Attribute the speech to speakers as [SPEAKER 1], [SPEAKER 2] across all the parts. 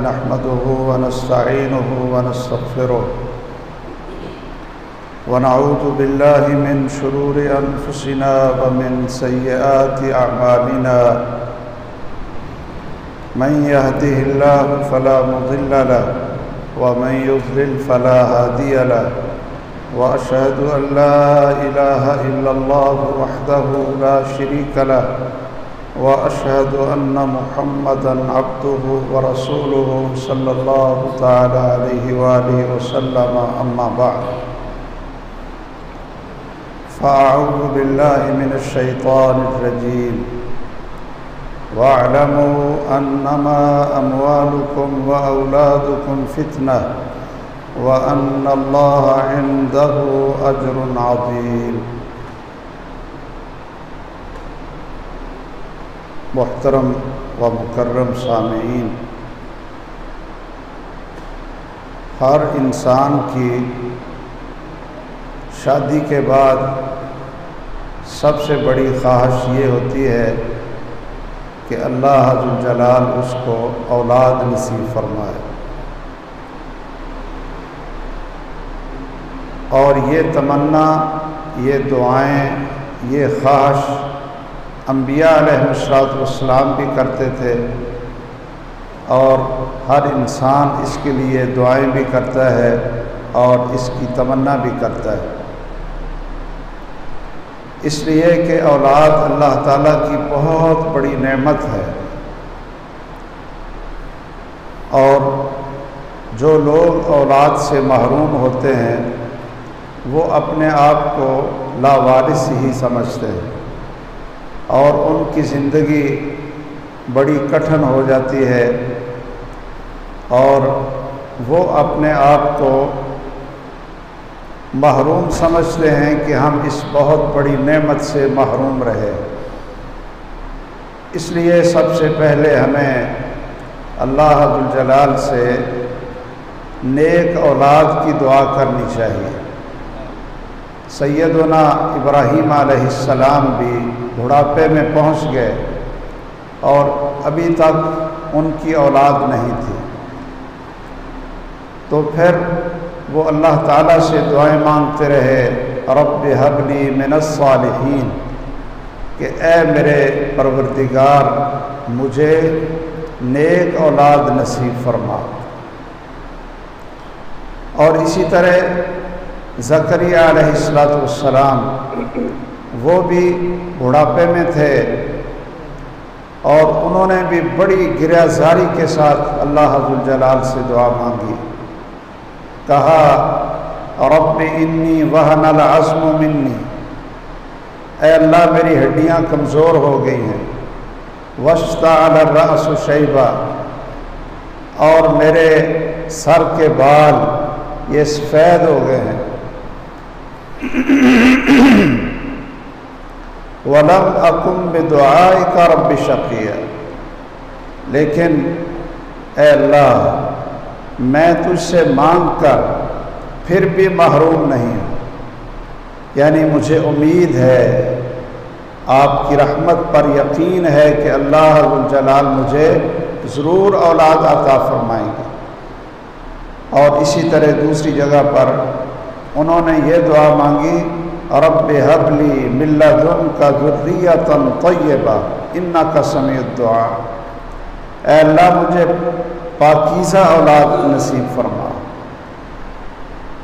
[SPEAKER 1] نحمده ونستعينه ونستغفره ونعوذ بالله من شرور أنفسنا ومن سيئات أعمالنا من يهده الله فلا مضل له ومن يضلل فلا هادي له وأشهد أن لا إله إلا الله وحده لا شريك له وأشهد أن محمدًا عبده ورسوله صلى الله تعالى عليه وآله وسلم أما بعد فأعوذ بالله من الشيطان الرجيم واعلموا أنما أموالكم وأولادكم فتنة وأن الله عنده أجر عظيم۔ محترم و مکرم سامعین، ہر انسان کی شادی کے بعد سب سے بڑی خواہش یہ ہوتی ہے کہ اللہ ذو الجلال اس کو اولاد نصیب فرمائے، اور یہ تمنا، یہ دعائیں، یہ خواہش انبیاء علیہ السلام بھی کرتے تھے، اور ہر انسان اس کے لیے دعائیں بھی کرتا ہے اور اس کی تمنا بھی کرتا ہے، اس لیے کہ اولاد اللہ تعالیٰ کی بہت بڑی نعمت ہے، اور جو لوگ اولاد سے محروم ہوتے ہیں وہ اپنے آپ کو لاوارث ہی سمجھتے ہیں، اور ان کی زندگی بڑی کٹھن ہو جاتی ہے، اور وہ اپنے آپ کو محروم سمجھتے ہیں کہ ہم اس بہت بڑی نعمت سے محروم رہے۔ اس لیے سب سے پہلے ہمیں اللہ ذو الجلال سے نیک اولاد کی دعا کرنی چاہیے۔ سیدنا ابراہیم علیہ السلام بھی بڑھاپے میں پہنچ گئے اور ابھی تک ان کی اولاد نہیں تھی، تو پھر وہ اللہ تعالیٰ سے دعائیں مانگتے رہے، رب ہب لی من الصالحین، کہ اے میرے پروردگار مجھے نیک اولاد نصیب فرما۔ اور اسی طرح زکریا علیہ السلام، وہ بھی بڑھاپے میں تھے، اور انہوں نے بھی بڑی گریہ زاری کے ساتھ اللہ ذو الجلال سے دعا مانگی، کہا رب انی وہن العظم منی، اے اللہ میری ہڈیاں کمزور ہو گئی ہیں، واشتعل الرأس شیبا، اور میرے سر کے بال یہ سفید ہو گئے ہیں، وَلَمْ أَكُنْ بِدُعَائِكَ رَبِّ شَقِيًّا، لیکن اے اللہ میں تجھ سے مانگ کر پھر بھی محروم نہیں ہوں، یعنی مجھے امید ہے، آپ کی رحمت پر یقین ہے کہ اللہ ذو الجلال مجھے ضرور اولاد عطا فرمائیں گے۔ اور اسی طرح دوسری جگہ پر انہوں نے یہ دعا مانگی، رب ہب لی من لدنک ذریۃ طیبہ انک سمیع الدعاء، اے اللہ مجھے پاکیزہ اولاد نصیب فرما،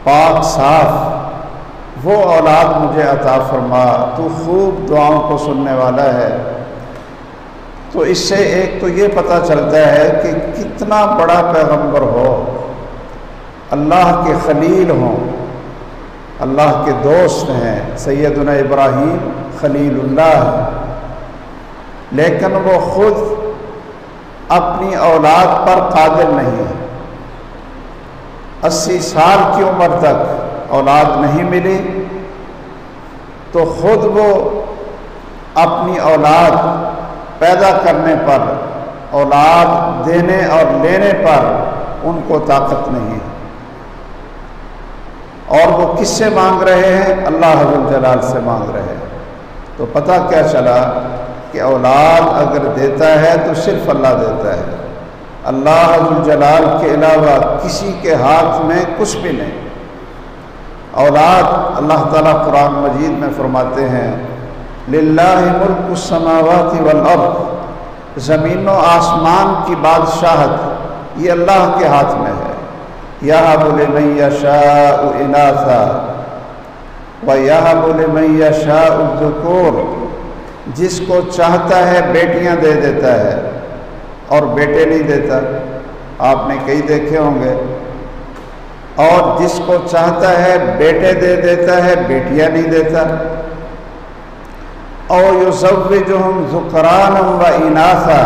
[SPEAKER 1] پاک صاف وہ اولاد مجھے عطا فرما، تو خوب دعاؤں کو سننے والا ہے۔ تو اس سے ایک تو یہ پتہ چلتا ہے کہ کتنا بڑا پیغمبر ہو، اللہ کے خلیل ہوں، اللہ کے دوست ہیں، سیدنا ابراہیم خلیل اللہ ہیں، لیکن وہ خود اپنی اولاد پر قادر نہیں ہے، 80 سال کی عمر تک اولاد نہیں ملی، تو خود وہ اپنی اولاد پیدا کرنے پر، اولاد دینے اور لینے پر ان کو طاقت نہیں ہے، اور وہ کس سے مانگ رہے ہیں؟ اللہ ذو الجلال سے مانگ رہے ہیں۔ تو پتہ کیا چلا کہ اولاد اگر دیتا ہے تو صرف اللہ دیتا ہے، اللہ ذوالجلال کے علاوہ کسی کے ہاتھ میں کچھ بھی نہیں۔ اولاد اللہ تعالیٰ قرآن مجید میں فرماتے ہیں للہ ملک السماوات والارض، زمین و آسمان کی بادشاہت یہ اللہ کے ہاتھ میں ہے۔ یہب لمن یشاء اناثا ویہب لمن یشاء الذکور، جس کو چاہتا ہے بیٹیاں دے دیتا ہے اور بیٹے نہیں دیتا، آپ نے کئی دیکھے ہوں گے، اور جس کو چاہتا ہے بیٹے دے دیتا ہے بیٹیاں نہیں دیتا۔ او یزوجہم ذکرانا و اناثا،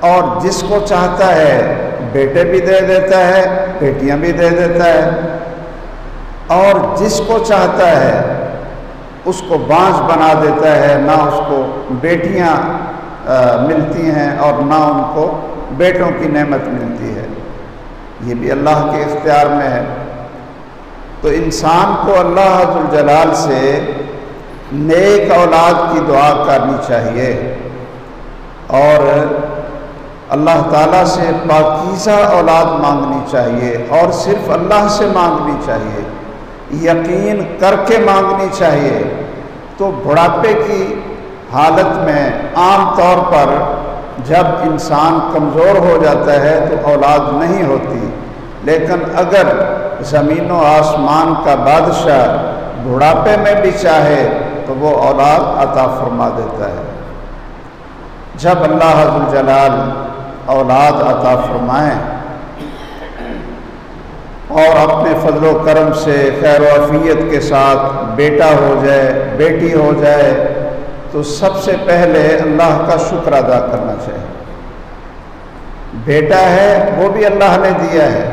[SPEAKER 1] اور جس کو چاہتا ہے بیٹے بھی دے دیتا ہے بیٹیاں بھی دے دیتا ہے، اور جس کو چاہتا ہے اس کو بانجھ بنا دیتا ہے، نہ اس کو بیٹیاں ملتی ہیں اور نہ ان کو بیٹوں کی نعمت ملتی ہے، یہ بھی اللہ کے اختیار میں ہے۔ تو انسان کو اللہ ذوالجلال سے نیک اولاد کی دعا کرنی چاہیے اور اللہ تعالیٰ سے پاکیزہ اولاد مانگنی چاہیے، اور صرف اللہ سے مانگنی چاہیے، یقین کر کے مانگنی چاہیے۔ تو بڑھاپے کی حالت میں عام طور پر جب انسان کمزور ہو جاتا ہے تو اولاد نہیں ہوتی، لیکن اگر زمین و آسمان کا بادشاہ بڑھاپے میں بھی چاہے تو وہ اولاد عطا فرما دیتا ہے۔ جب اللہ ذوالجلال اولاد عطا فرمائیں اور اپنے فضل و کرم سے خیر و عافیت کے ساتھ بیٹا ہو جائے بیٹی ہو جائے تو سب سے پہلے اللہ کا شکر ادا کرنا چاہیے۔ بیٹا ہے وہ بھی اللہ نے دیا ہے،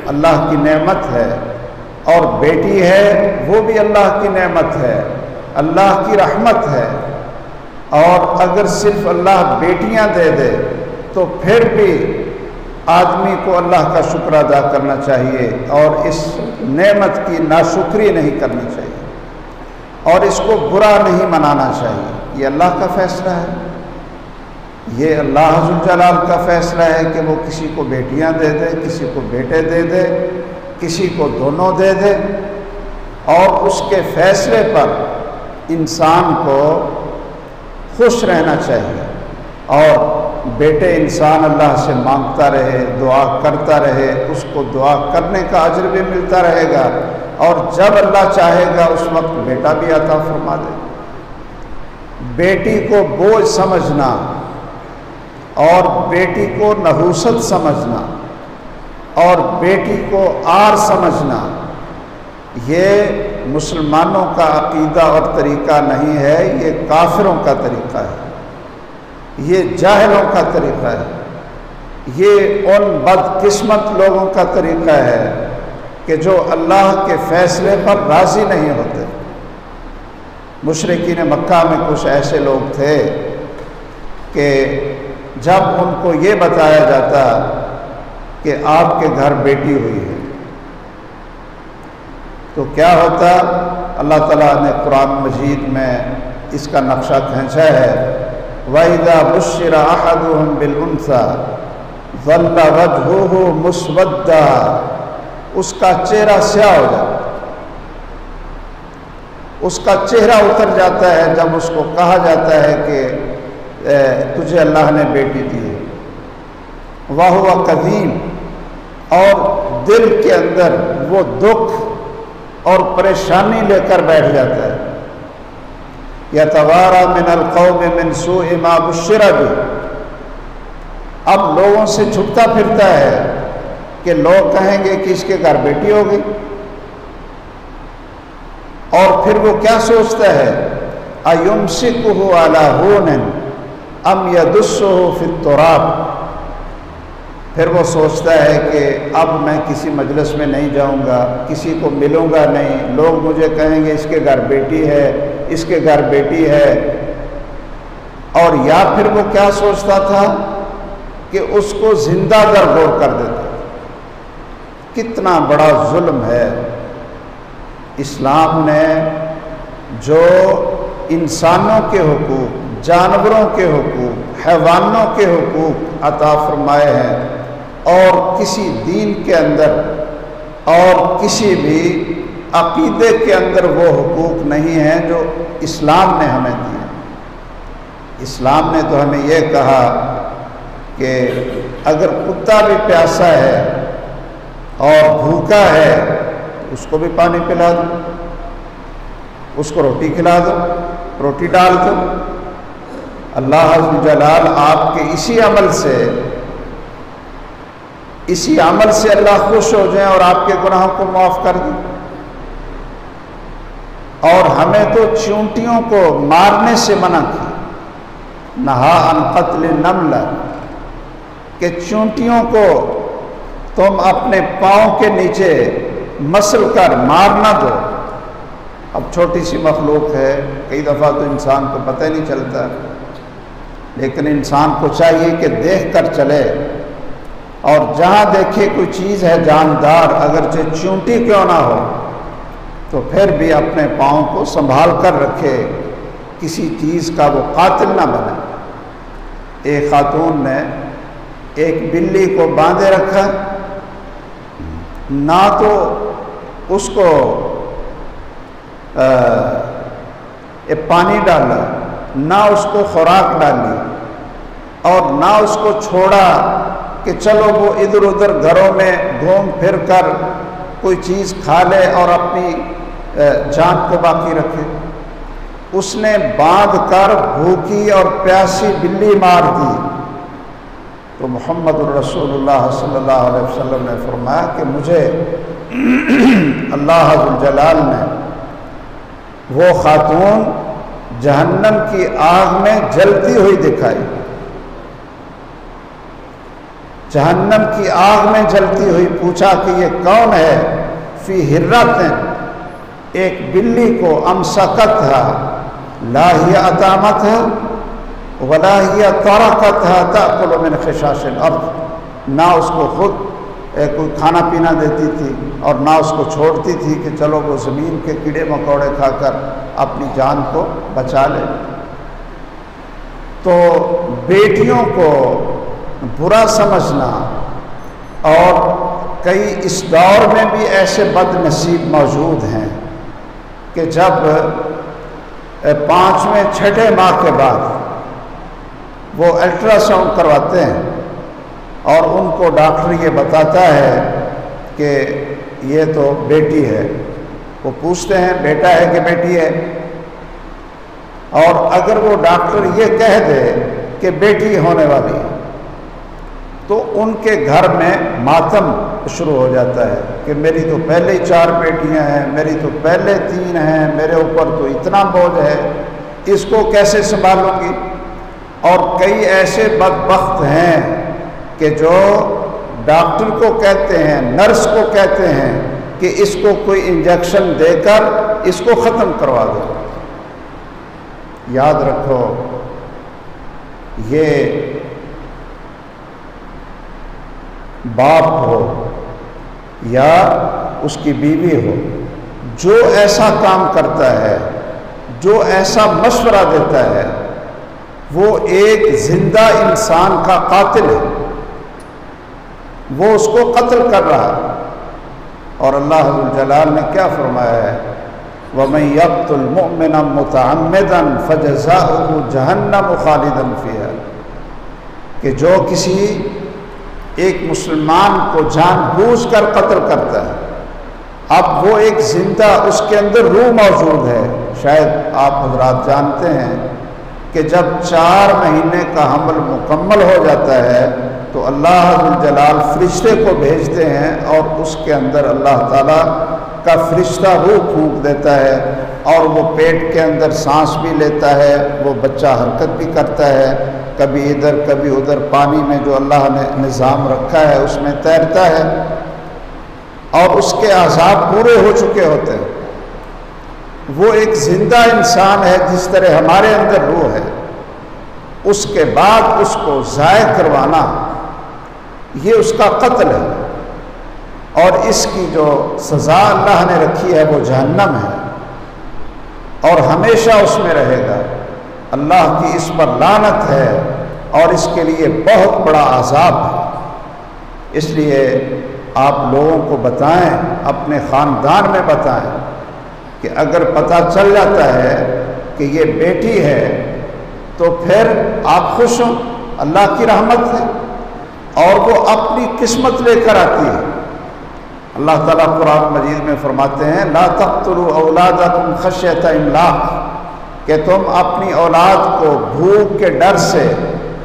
[SPEAKER 1] اللہ کی نعمت ہے، اور بیٹی ہے وہ بھی اللہ کی نعمت ہے، اللہ کی رحمت ہے۔ اور اگر صرف اللہ بیٹیاں دے دے تو پھر بھی آدمی کو اللہ کا شکر ادا کرنا چاہیے اور اس نعمت کی ناشکری نہیں کرنی چاہیے اور اس کو برا نہیں منانا چاہیے۔ یہ اللہ کا فیصلہ ہے، یہ اللہ ذوالجلال کا فیصلہ ہے کہ وہ کسی کو بیٹیاں دے دے، کسی کو بیٹے دے دے، کسی کو دونوں دے دے، اور اس کے فیصلے پر انسان کو خوش رہنا چاہیے، اور بیٹے انسان اللہ سے مانگتا رہے، دعا کرتا رہے، اس کو دعا کرنے کا اجر بھی ملتا رہے گا، اور جب اللہ چاہے گا اس وقت بیٹا بھی عطا فرما دے۔ بیٹی کو بوجھ سمجھنا اور بیٹی کو نحوست سمجھنا اور بیٹی کو آر سمجھنا یہ مسلمانوں کا عقیدہ اور طریقہ نہیں ہے، یہ کافروں کا طریقہ ہے، یہ جاہلوں کا طریقہ ہے، یہ ان بدقسمت لوگوں کا طریقہ ہے کہ جو اللہ کے فیصلے پر راضی نہیں ہوتے۔ مشرکین مکہ میں کچھ ایسے لوگ تھے کہ جب ان کو یہ بتایا جاتا کہ آپ کے گھر بیٹی ہوئی ہے تو کیا ہوتا؟ اللہ تعالیٰ نے قرآن مجید میں اس کا نقشہ کھینچا ہے، وَإِذَا بُشِّرَ أَحَدُهُمْ بِالْأُنثَىٰ ظَلَّ وَجْهُهُ مُسْوَدًّا، اس کا چہرہ سیاہ ہو جاتا، اس کا چہرہ اتر جاتا ہے جب اس کو کہا جاتا ہے کہ تجھے اللہ نے بیٹی دی ہے، وَهُوَ كَظِيمٌ، اور دل کے اندر وہ دکھ اور پریشانی لے کر بیٹھ جاتا ہے، يَتَوَارَىٰ مِنَ الْقَوْمِ مِنْ سُوءِ مَا بُشِّرَ بِهِ، اب لوگوں سے چھپتا پھرتا ہے کہ لوگ کہیں گے کہ اس کے گھر بیٹی ہو گئی، اور پھر وہ کیا سوچتا ہے أَيُمْسِكُهُ عَلَىٰ هُونٍ أَمْ يَدُسُّهُ فِي التُّرَابِ، پھر وہ سوچتا ہے کہ اب میں کسی مجلس میں نہیں جاؤں گا، کسی کو ملوں گا نہیں، لوگ مجھے کہیں گے اس کے گھر بیٹی ہے، اس کے گھر بیٹی ہے، اور یا پھر وہ کیا سوچتا تھا کہ اس کو زندہ درگور کر دیتا۔ کتنا بڑا ظلم ہے۔ اسلام نے جو انسانوں کے حقوق، جانوروں کے حقوق، حیوانوں کے حقوق عطا فرمائے ہیں، اور کسی دین کے اندر اور کسی بھی عقیدے کے اندر وہ حقوق نہیں ہیں جو اسلام نے ہمیں دیے۔ اسلام نے تو ہمیں یہ کہا کہ اگر کتا بھی پیاسا ہے اور بھوکا ہے تو اس کو بھی پانی پلا دو، اس کو روٹی کھلا دو، روٹی ڈال دو۔ اللہ عز و جلال آپ کے اسی عمل سے اللہ خوش ہو جائیں اور آپ کے گناہوں کو معاف کر دیں۔ اور ہمیں تو چونٹیوں کو مارنے سے منع کی، نہا عن قتل النملہ، کہ چونٹیوں کو تم اپنے پاؤں کے نیچے مسل کر مار نہ دو۔ اب چھوٹی سی مخلوق ہے، کئی دفعہ تو انسان کو پتہ نہیں چلتا، لیکن انسان کو چاہیے کہ دیکھ کر چلے، اور جہاں دیکھے کوئی چیز ہے جاندار، اگرچہ چونٹی کیوں نہ ہو، تو پھر بھی اپنے پاؤں کو سنبھال کر رکھے، کسی چیز کا وہ قاتل نہ بنے۔ ایک خاتون نے ایک بلی کو باندھے رکھا، نہ تو اس کو پانی ڈالا، نہ اس کو خوراک ڈالی، اور نہ اس کو چھوڑا کہ چلو وہ ادھر ادھر گھروں میں گھوم پھر کر کوئی چیز کھا لے اور اپنی جان کو باقی رکھے۔ اس نے باندھ کر بھوکی اور پیاسی بلی مار دی۔ تو محمد الرسول اللہ صلی اللہ علیہ وسلم نے فرمایا کہ مجھے اللہ ذو الجلال نے وہ خاتون جہنم کی آگ میں جلتی ہوئی دکھائی، جہنم کی آگ میں جلتی ہوئی۔ پوچھا کہ یہ کون ہے؟ فی ہرۃ، ایک بلی کو امسکتھا لا ہی اطعمتھا ولا ہی ترکتھا تأکل من خشاش الارض، نہ اس کو خود کوئی کھانا پینا دیتی تھی اور نہ اس کو چھوڑتی تھی کہ چلو وہ زمین کے کیڑے مکوڑے کھا کر اپنی جان کو بچا لے۔ تو بیٹیوں کو برا سمجھنا، اور کئی اس دور میں بھی ایسے بد نصیب موجود ہیں کہ جب 5ویں 6ٹھے ماہ کے بعد وہ الٹرا ساؤنڈ کرواتے ہیں اور ان کو ڈاکٹر یہ بتاتا ہے کہ یہ تو بیٹی ہے، وہ پوچھتے ہیں بیٹا ہے کہ بیٹی ہے، اور اگر وہ ڈاکٹر یہ کہہ دے کہ بیٹی ہونے والی ہے تو ان کے گھر میں ماتم شروع ہو جاتا ہے کہ میری تو پہلے ہی 4 بیٹیاں ہیں، میری تو پہلے 3 ہیں، میرے اوپر تو اتنا بوجھ ہے، اس کو کیسے سنبھالوں گی۔ اور کئی ایسے بدبخت ہیں کہ جو ڈاکٹر کو کہتے ہیں، نرس کو کہتے ہیں کہ اس کو کوئی انجیکشن دے کر اس کو ختم کروا دو۔ یاد رکھو، یہ باپ ہو یا اس کی بیوی ہو، جو ایسا کام کرتا ہے، جو ایسا مشورہ دیتا ہے، وہ ایک زندہ انسان کا قاتل ہے، وہ اس کو قتل کر رہا ہے۔ اور اللہ ذو الجلال نے کیا فرمایا ہے؟ وَمَن يَقْتُلْ مُؤْمِنًا مُتَعَمِّدًا فَجَزَاؤُهُ جَهَنَّمُ خَالِدًا فِيهَا، کہ جو کسی ایک مسلمان کو جان بوجھ کر قتل کرتا ہے، اب وہ ایک زندہ، اس کے اندر روح موجود ہے۔ شاید آپ حضرات جانتے ہیں کہ جب 4 مہینے کا حمل مکمل ہو جاتا ہے تو اللہ ذو الجلال فرشتے کو بھیجتے ہیں اور اس کے اندر اللہ تعالیٰ کا فرشتہ روح پھونک دیتا ہے، اور وہ پیٹ کے اندر سانس بھی لیتا ہے، وہ بچہ حرکت بھی کرتا ہے، کبھی ادھر کبھی ادھر، پانی میں جو اللہ نے نظام رکھا ہے اس میں تیرتا ہے، اور اس کے اعضاء پورے ہو چکے ہوتے ہیں۔ وہ ایک زندہ انسان ہے جس طرح ہمارے اندر روح ہے، اس کے بعد اس کو ضائع کروانا یہ اس کا قتل ہے، اور اس کی جو سزا اللہ نے رکھی ہے وہ جہنم ہے، اور ہمیشہ اس میں رہے گا۔ اللہ کی اس پر لعنت ہے اور اس کے لیے بہت بڑا عذاب ہے۔ اس لیے آپ لوگوں کو بتائیں، اپنے خاندان میں بتائیں کہ اگر پتہ چل جاتا ہے کہ یہ بیٹی ہے تو پھر آپ خوش ہوں، اللہ کی رحمت ہے، اور وہ اپنی قسمت لے کر آتی ہے۔ اللہ تعالیٰ قرآن مجید میں فرماتے ہیں لا تقتلوا اولادکم خشیۃ املاق، کہ تم اپنی اولاد کو بھوک کے ڈر سے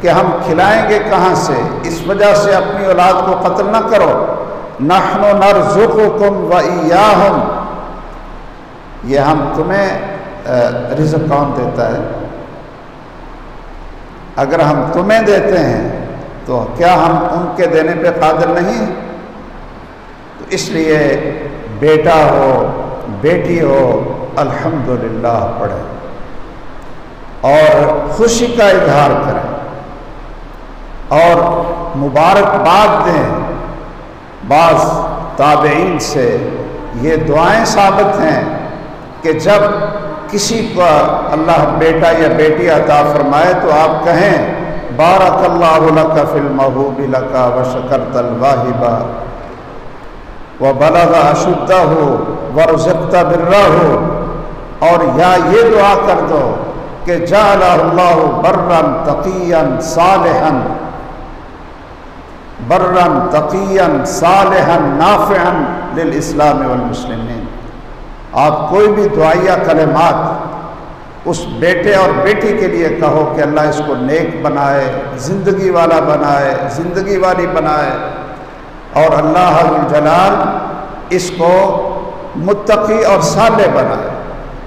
[SPEAKER 1] کہ ہم کھلائیں گے کہاں سے، اس وجہ سے اپنی اولاد کو قتل نہ کرو۔ نحن نرزقکم وإیاہم، یہ ہم تمہیں رزق کون دیتا ہے؟ اگر ہم تمہیں دیتے ہیں تو کیا ہم ان کے دینے پہ قادر نہیں ہیں؟ تو اس لیے بیٹا ہو بیٹی ہو الحمدللہ پڑھیں اور خوشی کا اظہار کریں اور مبارکباد دیں۔ بعض تابعین سے یہ دعائیں ثابت ہیں کہ جب کسی کو اللہ بیٹا یا بیٹی عطا فرمائے تو آپ کہیں بارک اللہ لک فی الموہوب لک وشکرت الواہب وبلغ اشدہ ورزقت برہ، اور یا یہ دعا کر دو کہ جعلہ اللہ برا تقیا صالحا، برا تقیا صالحا نافعا للاسلام والمسلمین۔ آپ کوئی بھی دعائیہ کلمات اس بیٹے اور بیٹی کے لیے کہو کہ اللہ اس کو نیک بنائے، زندگی والا بنائے، زندگی والی بنائے، اور اللہ الجلال اس کو متقی اور صالح بنائے،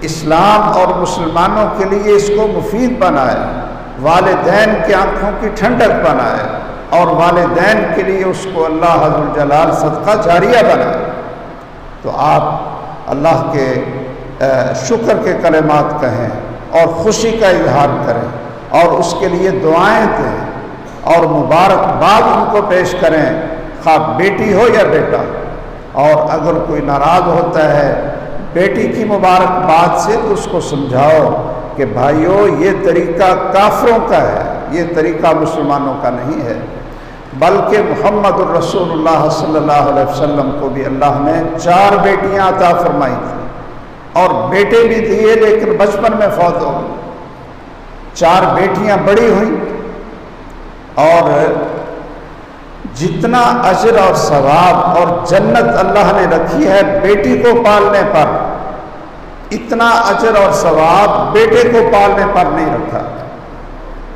[SPEAKER 1] اسلام اور مسلمانوں کے لیے اس کو مفید بنائے، والدین کی آنکھوں کی ٹھنڈک بنائے، اور والدین کے لیے اس کو اللہ الجلال صدقہ جاریہ بنائے۔ تو آپ اللہ کے شکر کے کلمات کہیں اور خوشی کا اظہار کریں اور اس کے لیے دعائیں دیں اور مبارکباد ان کو پیش کریں، خواہ بیٹی ہو یا بیٹا۔ اور اگر کوئی ناراض ہوتا ہے بیٹی کی مبارکباد سے تو اس کو سمجھاؤ کہ بھائیو یہ طریقہ کافروں کا ہے، یہ طریقہ مسلمانوں کا نہیں ہے، بلکہ محمد الرسول اللہ صلی اللہ علیہ وسلم کو بھی اللہ نے 4 بیٹیاں عطا فرمائی تھیں، اور بیٹے بھی دیے لیکن بچپن میں فوت ہو گئے۔ 4 بیٹیاں بڑی ہوئیں، اور جتنا اجر اور ثواب اور جنت اللہ نے رکھی ہے بیٹی کو پالنے پر، اتنا اجر اور ثواب بیٹے کو پالنے پر نہیں رکھا۔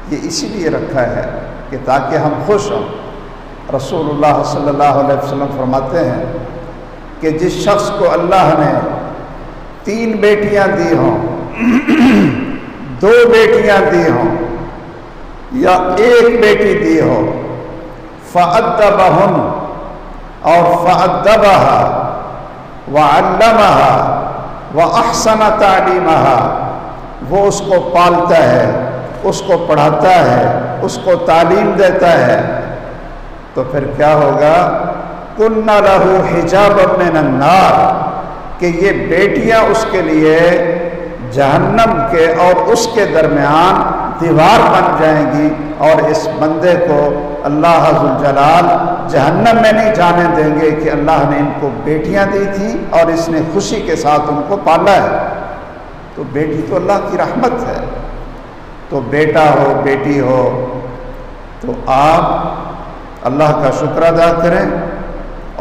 [SPEAKER 1] یہ اسی لیے رکھا ہے کہ تاکہ ہم خوش ہوں۔ رسول اللہ صلی اللہ علیہ وسلم فرماتے ہیں کہ جس شخص کو اللہ نے 3 بیٹیاں دی ہوں، 2 بیٹیاں دی ہوں یا 1 بیٹی دی ہو، فَأَدَّبَهُنْ اور فَأَدَّبَهَا وَعَلَّمَهَا وَأَحْسَنَ تَعْلِيمَهَا، وہ اس کو پالتا ہے، اس کو پڑھاتا ہے، اس کو تعلیم دیتا ہے، تو پھر کیا ہوگا؟ كُنَّ لَهُ حِجَابًا مِّنَ النَّارِ، کہ یہ بیٹیاں اس کے لیے جہنم کے اور اس کے درمیان دیوار بن جائیں گی، اور اس بندے کو اللہ ذوالجلال جہنم میں نہیں جانے دیں گے کہ اللہ نے ان کو بیٹیاں دی تھیں اور اس نے خوشی کے ساتھ ان کو پالا ہے۔ تو بیٹی تو اللہ کی رحمت ہے۔ تو بیٹا ہو بیٹی ہو تو آپ اللہ کا شکر ادا کریں،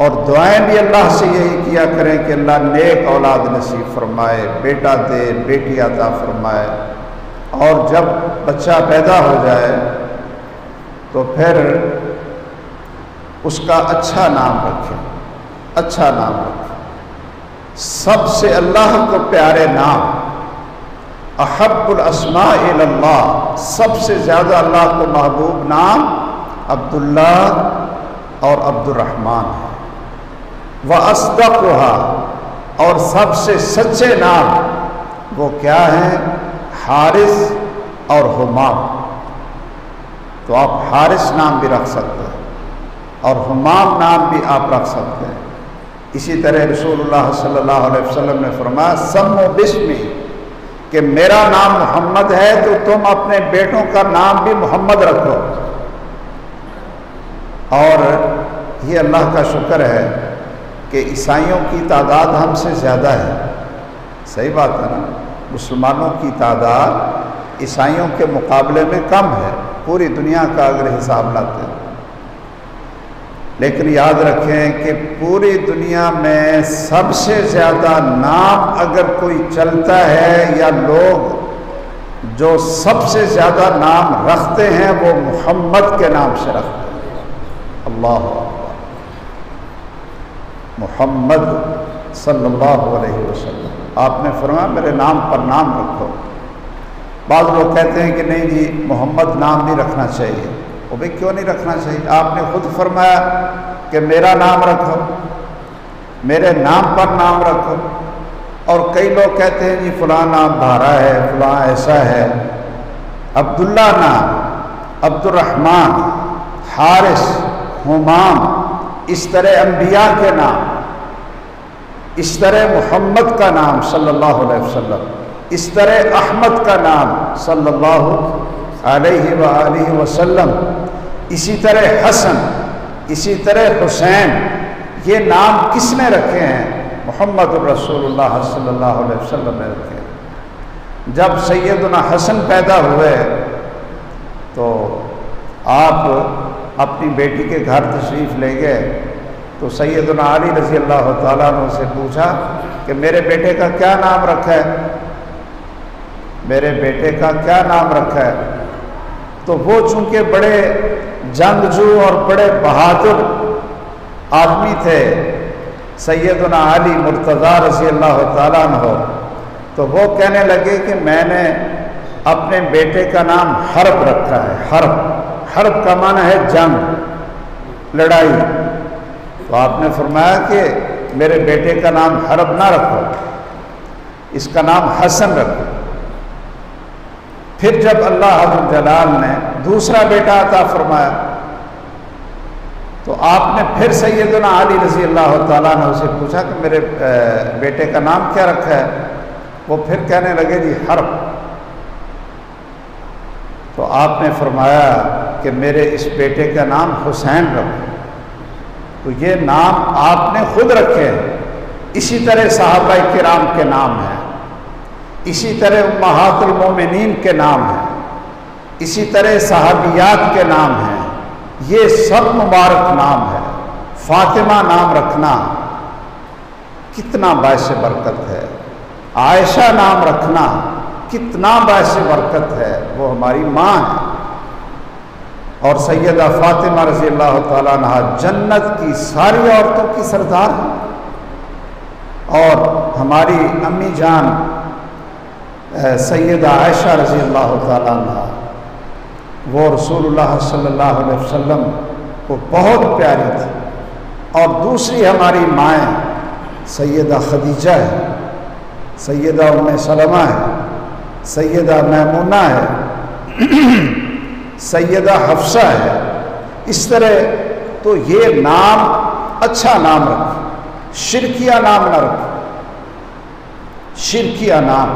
[SPEAKER 1] اور دعائیں بھی اللہ سے یہی کیا کریں کہ اللہ نیک اولاد نصیب فرمائے، بیٹا دے، بیٹی عطا فرمائے، اور جب بچہ پیدا ہو جائے تو پھر اس کا اچھا نام رکھیں، اچھا نام رکھیں۔ سب سے اللہ کو پیارے نام، احب الاسماء الی اللہ، سب سے زیادہ اللہ کو محبوب نام عبداللہ اور عبد الرحمن ہے۔ وَأَصْدَقُهَا، اور سب سے سچے نام وہ کیا ہیں؟ حارث اور حمام۔ تو آپ حارث نام بھی رکھ سکتے ہیں اور حمام نام بھی آپ رکھ سکتے ہیں۔ اسی طرح رسول اللہ صلی اللہ علیہ وسلم نے فرمایا سمو بسمی، کہ کہ میرا نام محمد ہے تو تم اپنے بیٹوں کا نام بھی محمد رکھو۔ اور یہ اللہ کا شکر ہے کہ عیسائیوں کی تعداد ہم سے زیادہ ہے، صحیح بات ہے نا، مسلمانوں کی تعداد عیسائیوں کے مقابلے میں کم ہے پوری دنیا کا اگر حساب لاتے ہیں، لیکن یاد رکھیں کہ پوری دنیا میں سب سے زیادہ نام اگر کوئی چلتا ہے یا لوگ جو سب سے زیادہ نام رکھتے ہیں وہ محمد کے نام سے رکھتے ہیں۔ اللہ اکبر، محمد صلی اللہ علیہ وسلم، آپ نے فرمایا میرے نام پر نام رکھو۔ بعض لوگ کہتے ہیں کہ نہیں جی محمد نام نہیں رکھنا چاہیے۔ وہ بھی کیوں نہیں رکھنا چاہیے؟ آپ نے خود فرمایا کہ میرا نام رکھو، میرے نام پر نام رکھو۔ اور کئی لوگ کہتے ہیں جی فلاں نام بھارا ہے، فلاں ایسا ہے۔ عبداللہ نام، عبد الرحمن، حارث، حمام، اس طرح انبیاء کے نام، اس طرح محمد کا نام صلی اللہ علیہ وسلم، اس طرح احمد کا نام صلی اللہ علیہ وآلہ وسلم، اسی طرح حسن، اسی طرح حسین، یہ نام کس نے رکھے ہیں؟ محمد الرسول اللہ صلی اللہ علیہ وسلم نے رکھے ہیں۔ جب سیدنا حسن پیدا ہوئے تو آپ اپنی بیٹی کے گھر تشریف لے گئے تو سیدنا علی رضی اللہ تعالیٰ عنہ سے پوچھا کہ میرے بیٹے کا کیا نام رکھا ہے، میرے بیٹے کا کیا نام رکھا ہے؟ تو وہ چونکہ بڑے جنگجو اور بڑے بہادر آدمی تھے سیدنا علی مرتضیٰ رضی اللہ تعالیٰ عنہ، تو وہ کہنے لگے کہ میں نے اپنے بیٹے کا نام حرب رکھا ہے۔ حرب کا معنی ہے جنگ، لڑائی۔ تو آپ نے فرمایا کہ میرے بیٹے کا نام حرب نہ رکھو، اس کا نام حسن رکھو۔ پھر جب اللہ عز جلال نے دوسرا بیٹا عطا فرمایا تو آپ نے پھر سیدنا علی رضی اللہ تعالیٰ عنہ سے پوچھا کہ میرے بیٹے کا نام کیا رکھا ہے؟ وہ پھر کہنے لگے جی حرب۔ تو آپ نے فرمایا کہ میرے اس بیٹے کا نام حسین رکھو۔ تو یہ نام آپ نے خود رکھے ہیں۔ اسی طرح صحابہ کرام کے نام ہیں، اسی طرح امہات المومنین کے نام ہیں، اسی طرح صحابیات کے نام ہیں۔ یہ سب مبارک نام ہے۔ فاطمہ نام رکھنا کتنا باعث برکت ہے، عائشہ نام رکھنا کتنا باعث برکت ہے، وہ ہماری ماں ہے۔ اور سیدہ فاطمہ رضی اللہ تعالیٰ عنہ جنت کی ساری عورتوں کی سردار ہیں۔ اور ہماری امی جان سیدہ عائشہ رضی اللہ تعالیٰ عنہ، وہ رسول اللہ صلی اللہ علیہ وسلم کو بہت پیاری تھی۔ اور دوسری ہماری مائیں سیدہ خدیجہ ہے، سیدہ ام سلمہ ہے، سیدہ میمونہ ہے، سیدہ حفصہ ہے۔ اس طرح تو یہ نام اچھا نام رکھو، شرکیہ نام نہ رکھو۔ شرکیہ نام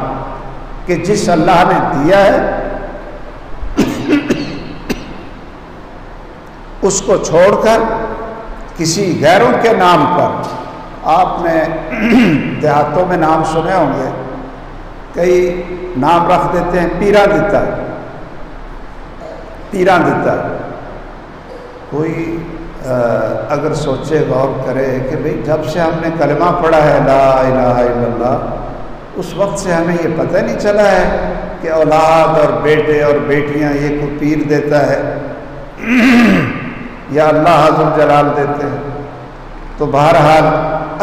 [SPEAKER 1] کہ جس اللہ نے دیا ہے اس کو چھوڑ کر کسی غیروں کے نام پر، آپ نے دیہاتوں میں نام سنے ہوں گے، کئی نام رکھ دیتے ہیں پیرا دیتا، پیرا دیتا۔ کوئی اگر سوچے غور کرے کہ بھئی جب سے ہم نے کلمہ پڑھا ہے لا الہ الا اللہ، اس وقت سے ہمیں یہ پتہ نہیں چلا ہے کہ اولاد اور بیٹے اور بیٹیاں یہ کوئی پیر دیتا ہے یا اللہ عز و جلال دیتے ہیں۔ تو بہرحال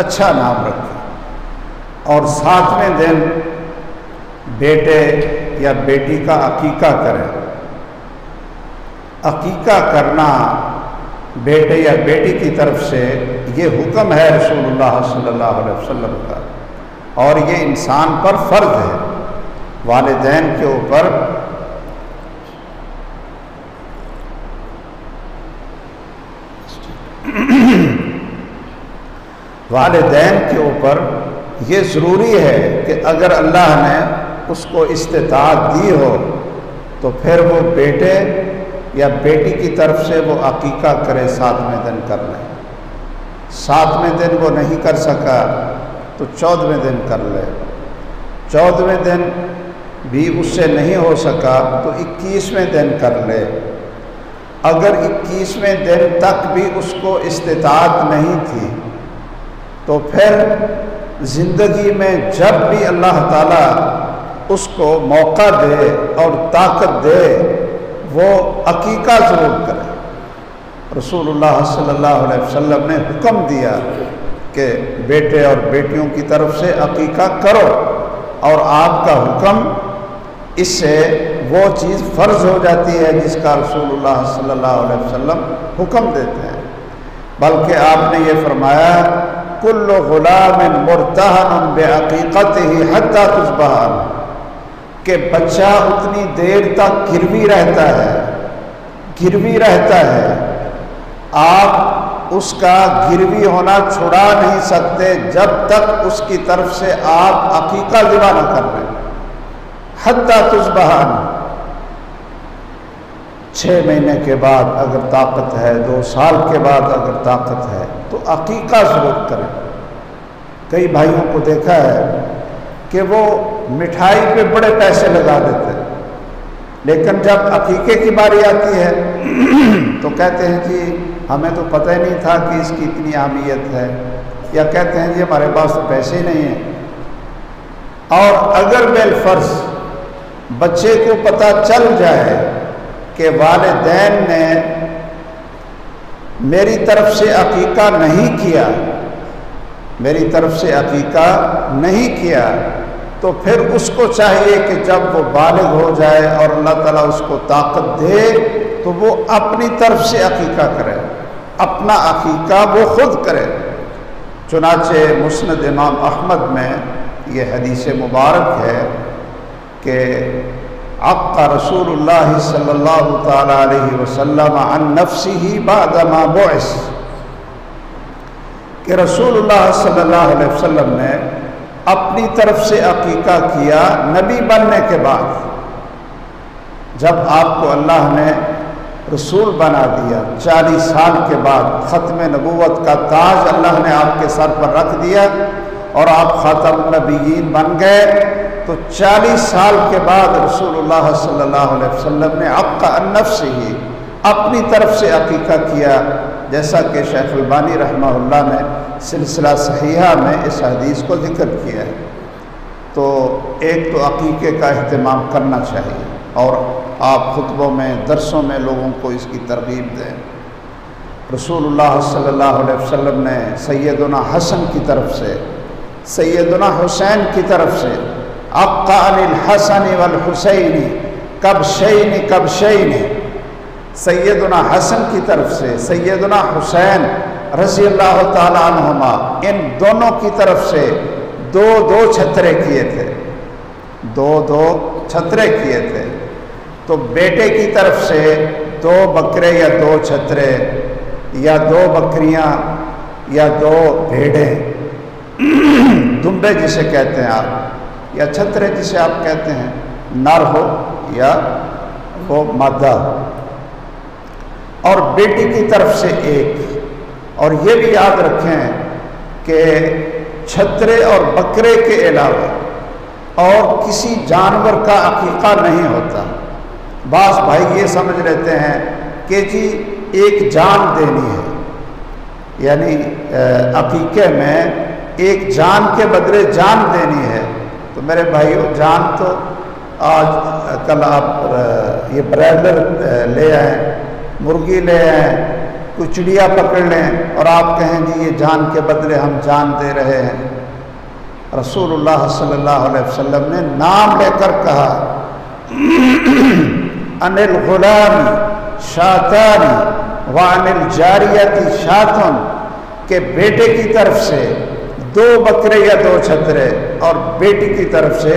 [SPEAKER 1] اچھا نام رکھیں اور 7ویں دن بیٹے یا بیٹی کا عقیقہ کریں۔ عقیقہ کرنا بیٹے یا بیٹی کی طرف سے یہ حکم ہے رسول اللہ صلی اللہ علیہ وسلم کا، اور یہ انسان پر فرض ہے، والدین کے اوپر والدین کے اوپر یہ ضروری ہے کہ اگر اللہ نے اس کو استطاعت دی ہو تو پھر وہ بیٹے یا بیٹی کی طرف سے وہ عقیقہ کرے، 7ویں دن کر لے۔ 7ویں دن وہ نہیں کر سکا تو 14ویں دن کر لے۔ 14ویں دن بھی اس سے نہیں ہو سکا تو 21ویں دن کر لے۔ اگر 21ویں دن تک بھی اس کو استطاعت نہیں تھی تو پھر زندگی میں جب بھی اللہ تعالیٰ اس کو موقع دے اور طاقت دے وہ عقیقہ ضرور کرے۔ رسول اللہ صلی اللہ علیہ وسلم نے حکم دیا کہ بیٹے اور بیٹیوں کی طرف سے عقیقہ کرو، اور آپ کا حکم اس سے وہ چیز فرض ہو جاتی ہے جس کا رسول اللہ صلی اللہ علیہ وسلم حکم دیتے ہیں۔ بلکہ آپ نے یہ فرمایا کل غلام مرتہن بعقیقتہ حتی تصبح عنہ، کہ بچہ اتنی دیر تک گروی رہتا ہے، آپ اس کا گروی ہونا چھڑا نہیں سکتے جب تک اس کی طرف سے آپ عقیقہ ذبح نہ کر لیں۔ حتی تصبح عنہ، 6 مہینے کے بعد اگر طاقت ہے، 2 سال کے بعد اگر طاقت ہے تو عقیقہ ضرور کریں۔ کئی بھائیوں کو دیکھا ہے کہ وہ مٹھائی پہ بڑے پیسے لگا دیتے ہیں، لیکن جب عقیقے کی باری آتی ہے تو کہتے ہیں جی ہمیں تو پتہ ہی نہیں تھا کہ اس کی اتنی اہمیت ہے، یا کہتے ہیں جی ہمارے پاس تو پیسے ہی نہیں ہیں۔ اور اگر بالفرض بچے کو پتہ چل جائے کہ والدین نے میری طرف سے عقیقہ نہیں کیا تو پھر اس کو چاہیے کہ جب وہ بالغ ہو جائے اور اللہ تعالیٰ اس کو طاقت دے تو وہ اپنی طرف سے عقیقہ کرے، اپنا عقیقہ وہ خود کرے۔ چنانچہ مسند امام احمد میں یہ حدیث مبارک ہے کہ عق رسول اللہ صلی اللہ تعالی علیہ وسلم عن نفسہ بعد ما بعث، کہ رسول اللہ صلی اللہ علیہ وسلم نے اپنی طرف سے عقیقہ کیا نبی بننے کے بعد۔ جب آپ کو اللہ نے رسول بنا دیا، 40 سال کے بعد ختم نبوت کا تاج اللہ نے آپ کے سر پر رکھ دیا اور آپ خاتم النبیین بن گئے، تو 40 سال کے بعد رسول اللہ صلی اللہ علیہ وسلم نے عق عن نفسہ، اپنی طرف سے عقیقہ کیا، جیسا کہ شیخ البانی رحمہ اللہ نے سلسلہ صحیحہ میں اس حدیث کو ذکر کیا ہے۔ تو ایک تو عقیقے کا اہتمام کرنا چاہیے، اور آپ خطبوں میں درسوں میں لوگوں کو اس کی ترغیب دیں۔ رسول اللہ صلی اللہ علیہ وسلم نے سیدنا حسن کی طرف سے، سیدنا حسین کی طرف سے عق عن الحسن والحسین کبشین، سیدنا حسن کی طرف سے سیدنا حسین رضی اللہ تعالی عنہما، ان دونوں کی طرف سے 2 چھترے کیے تھے، 2 چھترے کیے تھے۔ تو بیٹے کی طرف سے 2 بکرے یا 2 چھترے یا 2 بکریاں یا 2 بھیڑیں، دمبے جسے کہتے ہیں آپ، یا چھترے جسے آپ کہتے ہیں، نر ہو یا وہ مادہ، اور بیٹی کی طرف سے 1۔ اور یہ بھی یاد رکھیں کہ چھترے اور بکرے کے علاوہ اور کسی جانور کا عقیقہ نہیں ہوتا۔ بعض بھائی یہ سمجھ لیتے ہیں کہ جی ایک جان دینی ہے، یعنی عقیقے میں ایک جان کے بدلے جان دینی ہے۔ تو میرے بھائیو، جان تو آج کل آپ یہ برائڈر لے آئیں، مرغی لے آئیں، کوئی چڑیا پکڑ لیں اور آپ کہیں جی یہ جان کے بدلے ہم جان دے رہے ہیں۔ رسول اللہ صلی اللہ علیہ وسلم نے نام لے کر کہا ان الغلام شاتان وعن الجاریۃ شاتن، کہ بیٹے کی طرف سے 2 بکرے یا 2 چھترے اور بیٹی کی طرف سے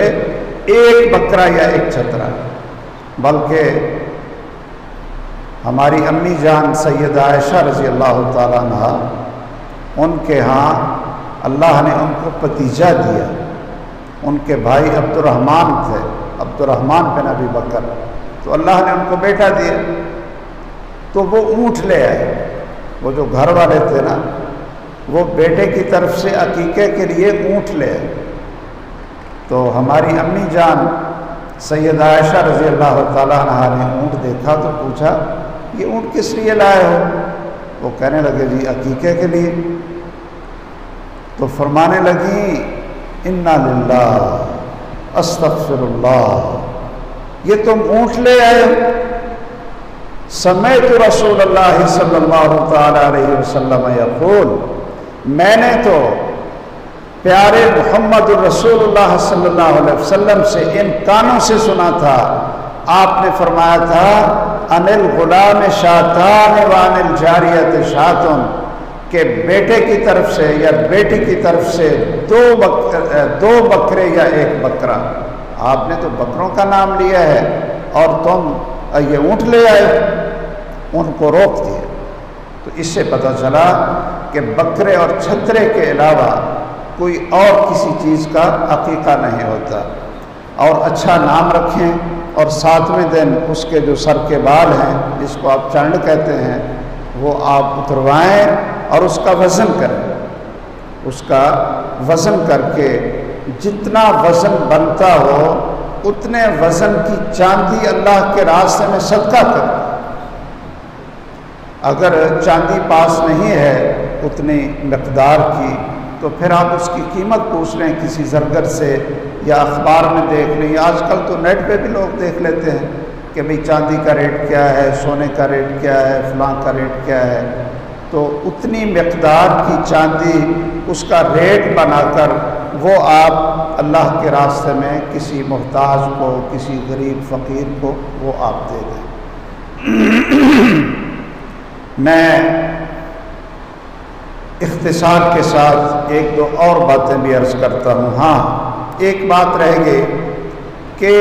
[SPEAKER 1] 1 بکرا یا 1 چھترا۔ بلکہ ہماری امی جان سیدہ عائشہ رضی اللہ تعالیٰ عنہ، ان کے ہاں اللہ نے ان کو بھتیجا دیا، ان کے بھائی عبد الرحمن تھے، عبد الرحمن بن ابی بکر، تو اللہ نے ان کو بیٹا دیا، تو وہ اونٹ لے آئے۔ وہ جو گھر والے تھے نا، وہ بیٹے کی طرف سے عقیقے کے لیے اونٹ لے آئے۔ تو ہماری امی جان سیدہ عائشہ رضی اللہ تعالیٰ عنہ نے اونٹ دیکھا تو پوچھا یہ اونٹ کس لیے لائے ہو؟ وہ کہنے لگے جی عقیقے کے لیے۔ تو فرمانے لگی انا للہ استغفر اللہ، یہ تم اونٹ لے آئے؟ سمعت رسول اللہ صلی اللہ تعالیٰ علیہ وسلم یقول، میں نے تو پیارے محمد الرسول اللہ صلی اللہ علیہ وسلم سے ان کانوں سے سنا تھا، آپ نے فرمایا تھا ان الغلام شاتان وان الجاریت شاتن، کہ بیٹے کی طرف سے یا بیٹی کی طرف سے دو بکرے یا ایک بکرا۔ آپ نے تو بکروں کا نام لیا ہے اور تم یہ اونٹ لے آئے، ان کو روک دیا۔ تو اس سے پتہ چلا کہ بکرے اور چھترے کے علاوہ کوئی اور کسی چیز کا عقیقہ نہیں ہوتا۔ اور اچھا نام رکھیں، اور 7ویں دن اس کے جو سر کے بال ہیں جس کو آپ چانڈ کہتے ہیں وہ آپ اتروائیں اور اس کا وزن کریں۔ اس کا وزن کر کے جتنا وزن بنتا ہو اتنے وزن کی چاندی اللہ کے راستے میں صدقہ کریں۔ اگر چاندی پاس نہیں ہے اتنی مقدار کی تو پھر آپ اس کی قیمت پوچھ لیں کسی زرگر سے، یا اخبار میں دیکھ لیں، آج کل تو نیٹ پہ بھی لوگ دیکھ لیتے ہیں کہ بھئی چاندی کا ریٹ کیا ہے، سونے کا ریٹ کیا ہے، فلاں کا ریٹ کیا ہے۔ تو اتنی مقدار کی چاندی اس کا ریٹ بنا کر وہ آپ اللہ کے راستے میں کسی محتاج کو، کسی غریب فقیر کو وہ آپ دے دیں۔ میں اختصار کے ساتھ ایک دو اور باتیں بھی عرض کرتا ہوں۔ ہاں ایک بات رہ گئی کہ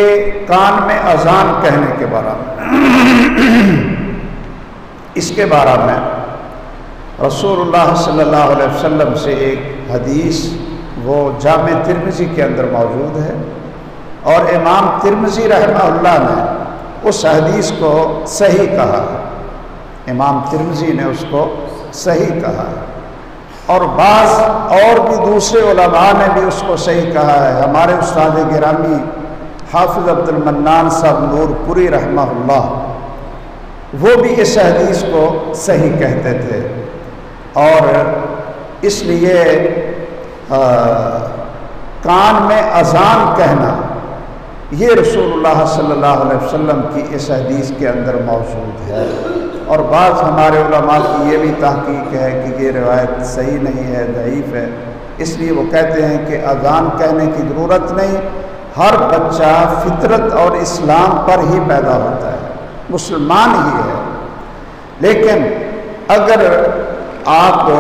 [SPEAKER 1] کان میں اذان کہنے کے بارے میں، اس کے بارے میں رسول اللہ صلی اللہ علیہ وسلم سے ایک حدیث وہ جامع ترمذی کے اندر موجود ہے، اور امام ترمذی رحمہ اللہ نے اس حدیث کو صحیح کہا، امام ترمذی نے اس کو صحیح کہا، اور بعض اور بھی دوسرے علماء نے بھی اس کو صحیح کہا ہے۔ ہمارے استاد گرامی حافظ عبد المنان صاحب نور پوری رحمہ اللہ، وہ بھی اس حدیث کو صحیح کہتے تھے، اور اس لیے کان میں اذان کہنا یہ رسول اللہ صلی اللہ علیہ وسلم کی اس حدیث کے اندر موجود ہے۔ اور بعض ہمارے علماء کی یہ بھی تحقیق ہے کہ یہ روایت صحیح نہیں ہے، ضعیف ہے، اس لیے وہ کہتے ہیں کہ اذان کہنے کی ضرورت نہیں، ہر بچہ فطرت اور اسلام پر ہی پیدا ہوتا ہے، مسلمان ہی ہے۔ لیکن اگر آپ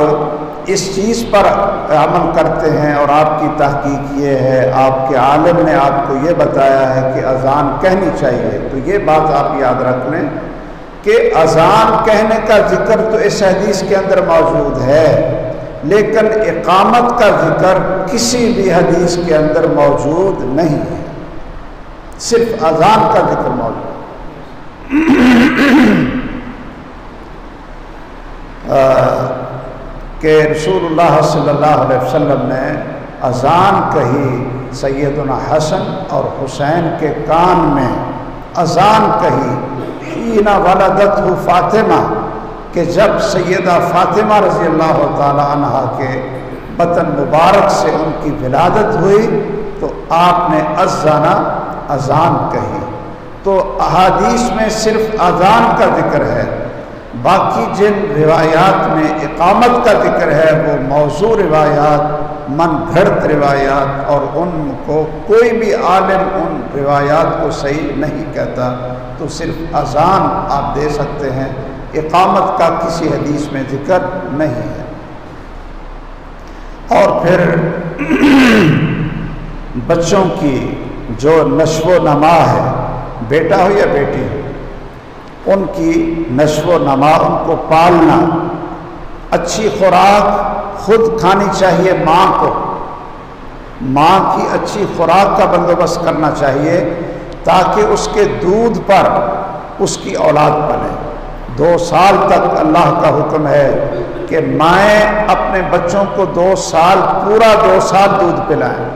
[SPEAKER 1] اس چیز پر عمل کرتے ہیں اور آپ کی تحقیق یہ ہے، آپ کے عالم نے آپ کو یہ بتایا ہے کہ اذان کہنی چاہیے، تو یہ بات آپ یاد رکھ لیں کہ اذان کہنے کا ذکر تو اس حدیث کے اندر موجود ہے، لیکن اقامت کا ذکر کسی بھی حدیث کے اندر موجود نہیں ہے، صرف اذان کا ذکر موجود کہ رسول اللہ صلی اللہ علیہ وسلم نے اذان کہی، سیدنا حسن اور حسین کے کان میں اذان کہی، حین ولدتہ فاطمہ، کہ جب سیدہ فاطمہ رضی اللہ تعالی عنہ کے بطن مبارک سے ان کی ولادت ہوئی تو آپ نے اذان کہی۔ تو احادیث میں صرف اذان کا ذکر ہے، باقی جن روایات میں اقامت کا ذکر ہے وہ موضوع روایات، من گھڑت روایات، اور ان کو کوئی بھی عالم ان روایات کو صحیح نہیں کہتا، تو صرف اذان آپ دے سکتے ہیں، اقامت کا کسی حدیث میں ذکر نہیں ہے۔ اور پھر بچوں کی جو نشو و نما ہے، بیٹا ہو یا بیٹی ہو، ان کی نشو و نما، ان کو پالنا، اچھی خوراک خود کھانی چاہیے ماں کو، ماں کی اچھی خوراک کا بندوبست کرنا چاہیے تاکہ اس کے دودھ پر اس کی اولاد پلے۔ 2 سال تک اللہ کا حکم ہے کہ مائیں اپنے بچوں کو 2 سال پورا 2 سال دودھ پلائیں۔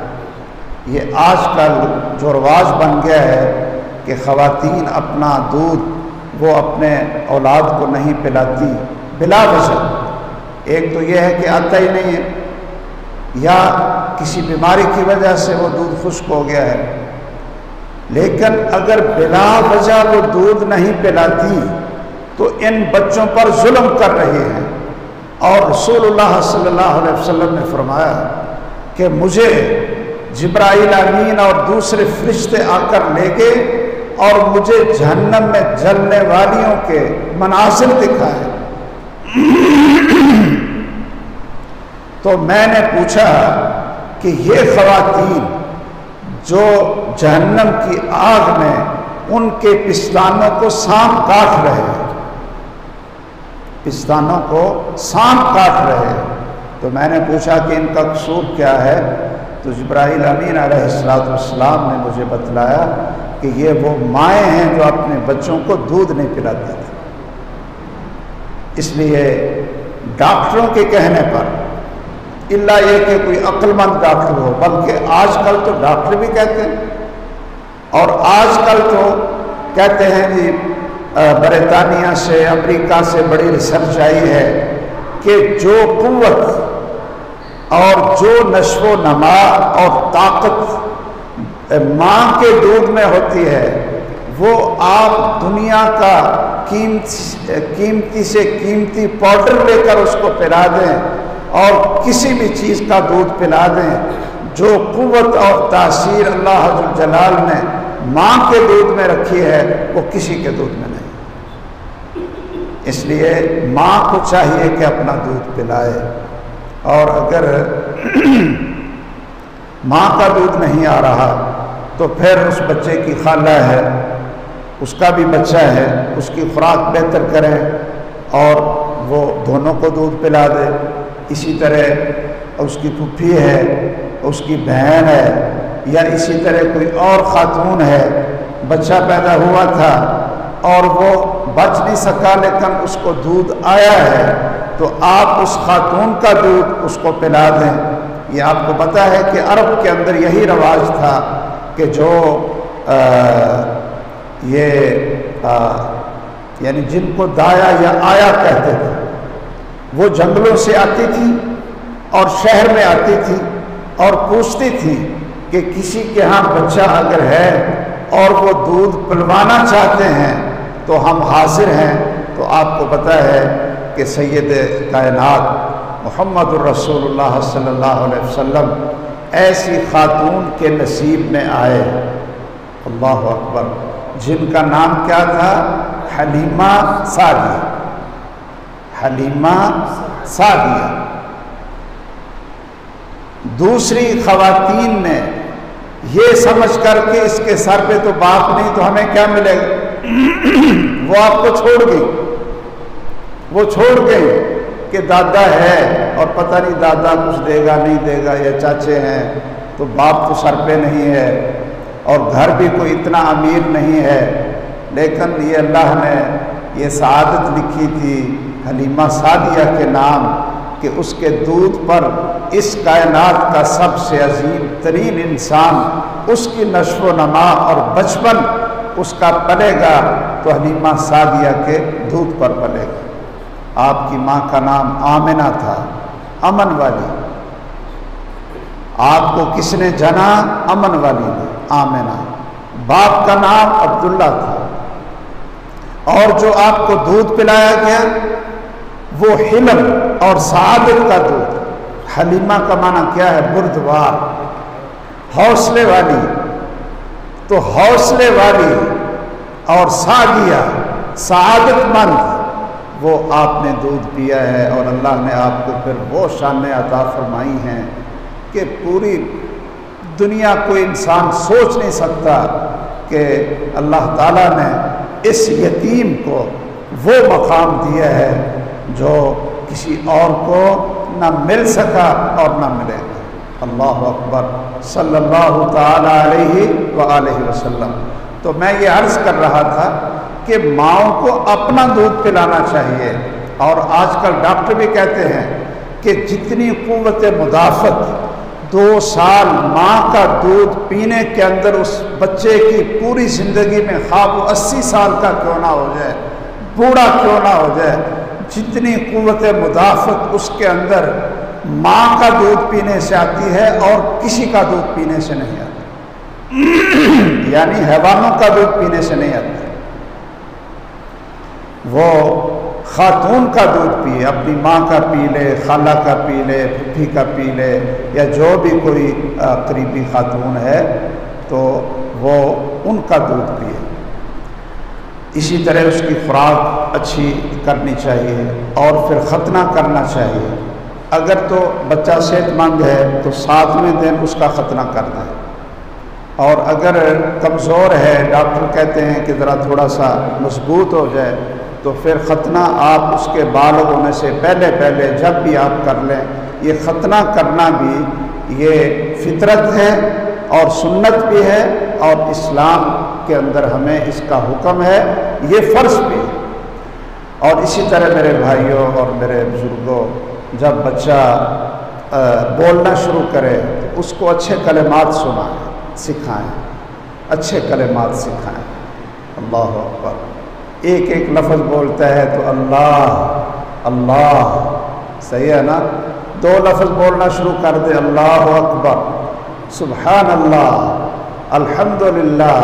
[SPEAKER 1] یہ آج کل جو رواج بن گیا ہے کہ خواتین اپنا دودھ وہ اپنے اولاد کو نہیں پلاتی بلا وجہ، ایک تو یہ ہے کہ آتا ہی نہیں ہے، یا کسی بیماری کی وجہ سے وہ دودھ خشک ہو گیا ہے، لیکن اگر بلا وجہ وہ دودھ نہیں پلاتی تو ان بچوں پر ظلم کر رہے ہیں۔ اور رسول اللہ صلی اللہ علیہ وسلم نے فرمایا کہ مجھے جبرائیل امین اور دوسرے فرشتے آ کر لے گئے اور مجھے جہنم میں جلنے والیوں کے مناظر دکھائے۔ تو میں نے پوچھا کہ یہ خواتین جو جہنم کی آگ میں ان کے پستانوں کو سانپ کاٹ رہے ہیں، پستانوں کو سانپ کاٹ رہے ہیں، تو میں نے پوچھا کہ ان کا قصور کیا ہے؟ تو جبرائیل امین علیہ السلام نے مجھے بتلایا کہ یہ وہ مائیں ہیں جو اپنے بچوں کو دودھ نہیں پلاتی تھی۔ اس لیے ڈاکٹروں کے کہنے پر، الا یہ کہ کوئی عقل مند ڈاکٹر ہو، بلکہ آج کل تو ڈاکٹر بھی کہتے ہیں، اور آج کل تو کہتے ہیں جی برطانیہ سے امریکہ سے بڑی ریسرچ آئی ہے کہ جو قوت اور جو نشو و نما اور طاقت ماں کے دودھ میں ہوتی ہے وہ آپ دنیا کا قیمتی سے قیمتی پاؤڈر لے کر اس کو پلا دیں اور کسی بھی چیز کا دودھ پلا دیں، جو قوت اور تاثیر اللہ جل جلال نے ماں کے دودھ میں رکھی ہے وہ کسی کے دودھ میں نہیں۔ اس لیے ماں کو چاہیے کہ اپنا دودھ پلائے، اور اگر ماں کا دودھ نہیں آ رہا تو پھر اس بچے کی خالہ ہے، اس کا بھی بچہ ہے، اس کی خوراک بہتر کریں اور وہ دونوں کو دودھ پلا دے۔ اسی طرح اس کی پھوپھی ہے، اس کی بہن ہے، یا اسی طرح کوئی اور خاتون ہے، بچہ پیدا ہوا تھا اور وہ بچ نہیں سکا لیکن اس کو دودھ آیا ہے، تو آپ اس خاتون کا دودھ اس کو پلا دیں۔ یہ آپ کو پتہ ہے کہ عرب کے اندر یہی رواج تھا کہ جو یعنی جن کو دایا یا آیا کہتے تھے، وہ جنگلوں سے آتی تھی اور شہر میں آتی تھی اور پوچھتی تھی کہ کسی کے ہاں بچہ اگر ہے اور وہ دودھ پلوانا چاہتے ہیں تو ہم حاضر ہیں۔ تو آپ کو پتہ ہے کہ سید کائنات محمد الرسول اللہ صلی اللہ علیہ وسلم ایسی خاتون کے نصیب میں آئے، اللہ اکبر، جن کا نام کیا تھا؟ حلیمہ سعدیہ، حلیمہ سعدیہ۔ دوسری خواتین نے یہ سمجھ کر کہ اس کے سر پہ تو باپ نہیں تو ہمیں کیا ملے گا، وہ آپ کو چھوڑ گئی، وہ چھوڑ گئی کہ دادا ہے اور پتہ نہیں دادا کچھ دے گا نہیں دے گا، یا چاچے ہیں تو باپ تو سر پہ نہیں ہے اور گھر بھی کوئی اتنا امیر نہیں ہے، لیکن یہ اللہ نے یہ سعادت لکھی تھی حلیمہ سعدیہ کے نام کہ اس کے دودھ پر اس کائنات کا سب سے عظیم ترین انسان، اس کی نشو و نما اور بچپن اس کا پلے گا تو حلیمہ سعدیہ کے دودھ پر پلے گا۔ آپ کی ماں کا نام آمنہ تھا، امن والی۔ آپ کو کس نے جنا؟ امن والی نے، آمنہ۔ باپ کا نام عبداللہ تھا، اور جو آپ کو دودھ پلایا گیا وہ حلم اور سعادت کا دودھ۔ حلیمہ کا معنی کیا ہے؟ بردبار، حوصلے والی، تو حوصلے والی اور سعدیہ سعادت مند، وہ آپ نے دودھ پیا ہے، اور اللہ نے آپ کو پھر وہ شانیں عطا فرمائی ہیں کہ پوری دنیا کوئی انسان سوچ نہیں سکتا کہ اللہ تعالیٰ نے اس یتیم کو وہ مقام دیا ہے جو کسی اور کو نہ مل سکا اور نہ ملے گا۔ اللہ اکبر صلی اللہ تعالی علیہ وآلہ وسلم۔ تو میں یہ عرض کر رہا تھا کہ ماؤں کو اپنا دودھ پلانا چاہیے، اور آج کل ڈاکٹر بھی کہتے ہیں کہ جتنی قوت مدافعت 2 سال ماں کا دودھ پینے کے اندر اس بچے کی پوری زندگی میں، خواہ وہ 80 سال کا کیوں نہ ہو جائے، بوڑھا کیوں نہ ہو جائے، جتنی قوت مدافعت اس کے اندر ماں کا دودھ پینے سے آتی ہے اور کسی کا دودھ پینے سے نہیں آتی، یعنی حیوانوں کا دودھ پینے سے نہیں آتا۔ وہ خاتون کا دودھ پیے، اپنی ماں کا پی لے، خالہ کا پی لے، پھپھی کا پی لے، یا جو بھی کوئی قریبی خاتون ہے تو وہ ان کا دودھ پیے۔ اسی طرح اس کی خوراک اچھی کرنی چاہیے، اور پھر ختنہ کرنا چاہیے۔ اگر تو بچہ صحت مند ہے تو 7ویں دن اس کا ختنہ کرنا ہے، اور اگر کمزور ہے، ڈاکٹر کہتے ہیں کہ ذرا تھوڑا سا مضبوط ہو جائے، تو پھر ختنہ آپ اس کے بالغ ہونے سے پہلے جب بھی آپ کر لیں۔ یہ ختنہ کرنا بھی یہ فطرت ہے اور سنت بھی ہے، اور اسلام کے اندر ہمیں اس کا حکم ہے، یہ فرض بھی ہے۔ اور اسی طرح میرے بھائیوں اور میرے بزرگوں، جب بچہ بولنا شروع کرے تو اس کو اچھے کلمات سکھائیں، اچھے کلمات سکھائیں۔ اللہ اکبر، ایک لفظ بولتا ہے تو اللہ اللہ، صحیح ہے نا؟ 2 لفظ بولنا شروع کر دے، اللہ اکبر، سبحان اللہ، الحمدللہ،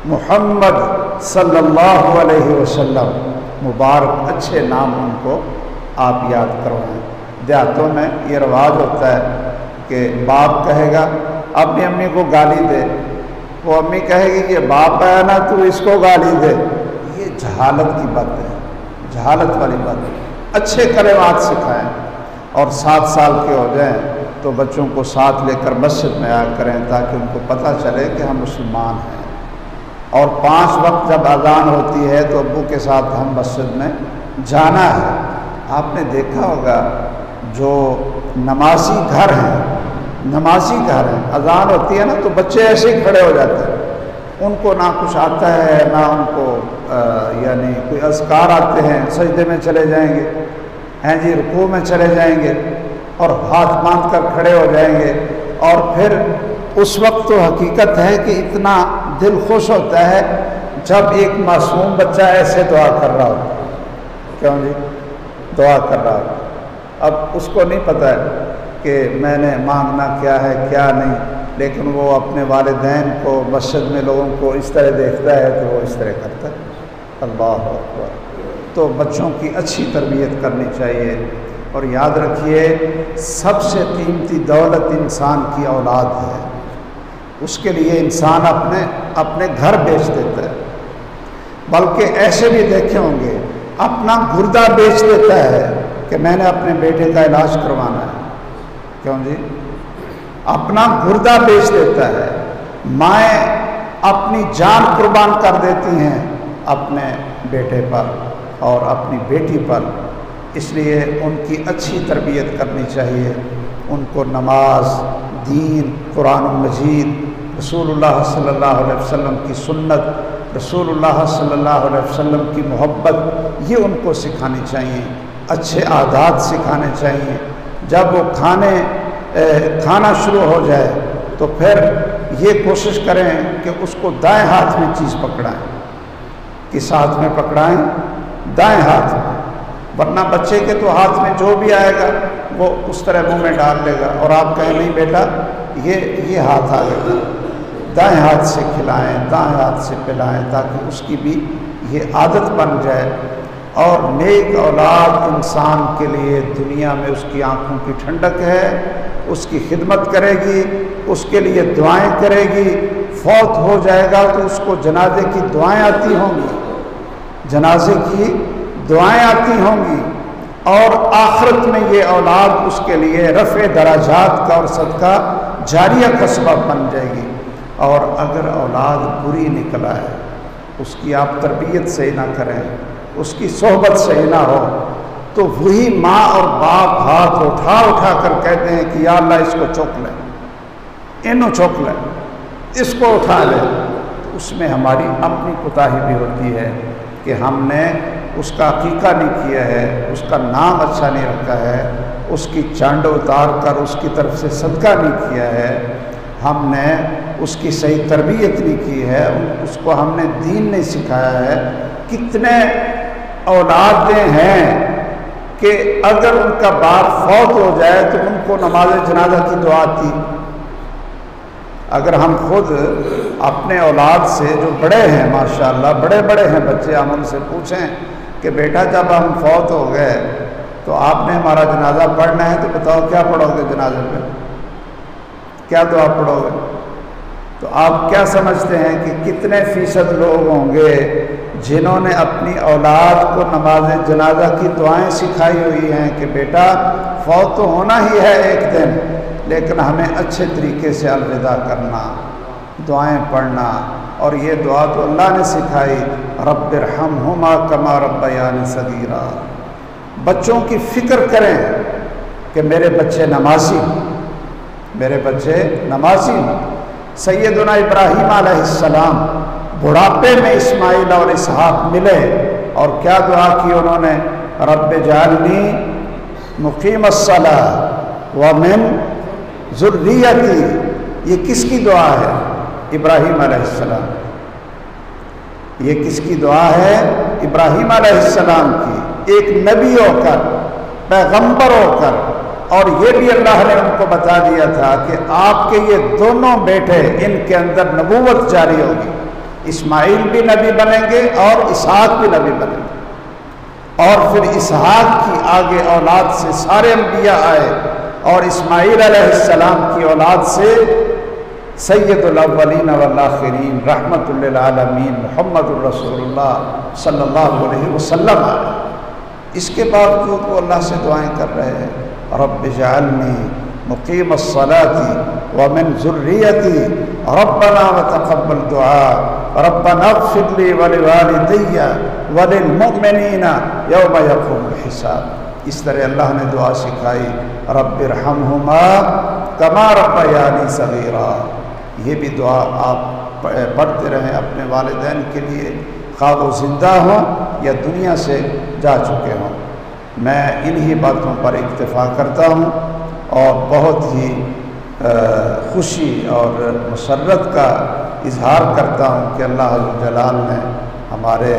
[SPEAKER 1] محمد صلی اللہ علیہ وسلم، مبارک اچھے نام ان کو آپ یاد کروائیں۔ دیہاتوں میں یہ رواج ہوتا ہے کہ باپ کہے گا اپنی امی کو گالی دے، وہ امی کہے گی کہ باپ ہے نا تو اس کو گالی دے۔ یہ جہالت کی بات ہے، جہالت والی بات ہے۔ اچھے کلمات سکھائیں، اور 7 سال کے ہو جائیں تو بچوں کو ساتھ لے کر مسجد میں آیا کریں، تاکہ ان کو پتہ چلے کہ ہم مسلمان ہیں۔ اور 5 وقت جب اذان ہوتی ہے تو ابو کے ساتھ ہم مسجد میں جانا ہے۔ آپ نے دیکھا ہوگا جو نمازی گھر ہیں، اذان ہوتی ہے نا تو بچے ایسے ہی کھڑے ہو جاتے ہیں، ان کو نہ کچھ آتا ہے، نہ ان کو یعنی کوئی اذکار آتے ہیں، سجدے میں چلے جائیں گے، ہیں جی رکوع میں چلے جائیں گے، اور ہاتھ باندھ کر کھڑے ہو جائیں گے۔ اور پھر اس وقت تو حقیقت ہے کہ اتنا دل خوش ہوتا ہے جب ایک معصوم بچہ ایسے دعا کر رہا ہوتا ہے، کیوں جی دعا کر رہا ہوتا ہے۔ اب اس کو نہیں پتہ ہے کہ میں نے مانگنا کیا ہے کیا نہیں، لیکن وہ اپنے والدین کو مسجد میں لوگوں کو اس طرح دیکھتا ہے تو وہ اس طرح کرتا ہے۔ اللہ اکبر۔ تو بچوں کی اچھی تربیت کرنی چاہیے، اور یاد رکھیے سب سے قیمتی دولت انسان کی اولاد ہے۔ اس کے لیے انسان اپنے گھر بیچ دیتا ہے، بلکہ ایسے بھی دیکھے ہوں گے اپنا گردہ بیچ دیتا ہے کہ میں نے اپنے بیٹے کا علاج کروانا ہے، کیوں جی؟ اپنا گردہ بیچ دیتا ہے۔ مائیں اپنی جان قربان کر دیتی ہیں اپنے بیٹے پر اور اپنی بیٹی پر، اس لیے ان کی اچھی تربیت کرنی چاہیے۔ ان کو نماز، دین، قرآن مجید، رسول اللہ صلی اللہ علیہ وسلم کی سنت، رسول اللہ صلی اللہ علیہ وسلم کی محبت، یہ ان کو سکھانی چاہیے۔ اچھے عادات سکھانے چاہیے۔ جب وہ کھانا شروع ہو جائے تو پھر یہ کوشش کریں کہ اس کو دائیں ہاتھ میں چیز پکڑائیں۔ کس ہاتھ میں پکڑائیں؟ دائیں ہاتھ میں، ورنہ بچے کے تو ہاتھ میں جو بھی آئے گا وہ اس طرح منہ میں ڈال لے گا، اور آپ کہیں نہیں بیٹا یہ ہاتھ آ گیا، دائیں ہاتھ سے کھلائیں، دائیں ہاتھ سے پلائیں، تاکہ اس کی بھی یہ عادت بن جائے۔ اور نیک اولاد انسان کے لیے دنیا میں اس کی آنکھوں کی ٹھنڈک ہے، اس کی خدمت کرے گی، اس کے لیے دعائیں کرے گی۔ فوت ہو جائے گا تو اس کو جنازے کی دعائیں آتی ہوں گی، جنازے کی دعائیں آتی ہوں گی، اور آخرت میں یہ اولاد اس کے لیے رفع درجات کا اور صدقہ جاریہ کا سبب بن جائے گی۔ اور اگر اولاد بری نکل آئے، اس کی آپ تربیت صحیح نہ کریں، اس کی صحبت صحیح نہ ہو، تو وہی ماں اور باپ ہاتھ اٹھا اٹھا کر کہتے ہیں کہ یا اللہ اس کو چوک لے، انہوں چوک لے، اس کو اٹھا لے۔ تو اس میں ہماری اپنی کوتاہی بھی ہوتی ہے کہ ہم نے اس کا عقیقہ نہیں کیا ہے، اس کا نام اچھا نہیں رکھا ہے، اس کی چانڈ اتار کر اس کی طرف سے صدقہ نہیں کیا ہے، ہم نے اس کی صحیح تربیت نہیں کی ہے، اس کو ہم نے دین نہیں سکھایا ہے۔ کتنے اولادیں ہیں کہ اگر ان کا باپ فوت ہو جائے تو ان کو نماز جنازہ کی دعا تھی۔ اگر ہم خود اپنے اولاد سے جو بڑے ہیں، ماشاءاللہ بڑے بڑے ہیں بچے، ہم ان سے پوچھیں کہ بیٹا جب ہم فوت ہو گئے تو آپ نے ہمارا جنازہ پڑھنا ہے، تو بتاؤ کیا پڑھو گے جنازے میں، کیا دعا پڑھو گے؟ تو آپ کیا سمجھتے ہیں کہ کتنے فیصد لوگ ہوں گے جنہوں نے اپنی اولاد کو نماز جنازہ کی دعائیں سکھائی ہوئی ہیں کہ بیٹا فوت تو ہونا ہی ہے ایک دن، لیکن ہمیں اچھے طریقے سے الوداع کرنا، دعائیں پڑھنا، اور یہ دعا تو اللہ نے سکھائی، رب ارحمہما کما ربیانی صغیرا۔ بچوں کی فکر کریں کہ میرے بچے نمازی ہوں، میرے بچے نمازی ہوں۔ سیدنا ابراہیم علیہ السلام بڑھاپے میں اسماعیل اور اسحاق ملے اور کیا دعا کی انہوں نے؟ رب اجعلنی مقیم الصلاۃ ومن ذریتی۔ یہ کس کی دعا ہے؟ ابراہیم علیہ السلام۔ یہ کس کی دعا ہے؟ ابراہیم علیہ السلام کی، ایک نبی ہو کر، پیغمبر ہو کر، اور یہ بھی اللہ نے ان کو بتا دیا تھا کہ آپ کے یہ دونوں بیٹے، ان کے اندر نبوت جاری ہوگی، اسماعیل بھی نبی بنیں گے اور اسحاق بھی نبی بنیں گے، اور پھر اسحاق کی آگے اولاد سے سارے انبیاء آئے، اور اسماعیل علیہ السلام کی اولاد سے سید الاولین والآخرین رحمت للعالمین محمد الرسول اللہ صلی اللہ علیہ وسلم آئے۔ اس کے باوجود وہ اللہ سے دعائیں کر رہے ہیں، رب اجعلنی مقیم الصلاۃ ومن ذریتی ربنا وتقبل دعاء ربنا اغفر لی ولوالدی وللمؤمنین یوم یقوم الحساب۔ اس طرح اللہ نے دعا سکھائی، رب ارحمہما کما ربیانی صغیرا۔ یہ بھی دعا آپ پڑھتے رہیں اپنے والدین کے لیے، خواہ وہ زندہ ہوں یا دنیا سے جا چکے ہوں۔ میں انہی باتوں پر اکتفا کرتا ہوں اور بہت ہی خوشی اور مسرت کا اظہار کرتا ہوں کہ اللہ جلال نے ہمارے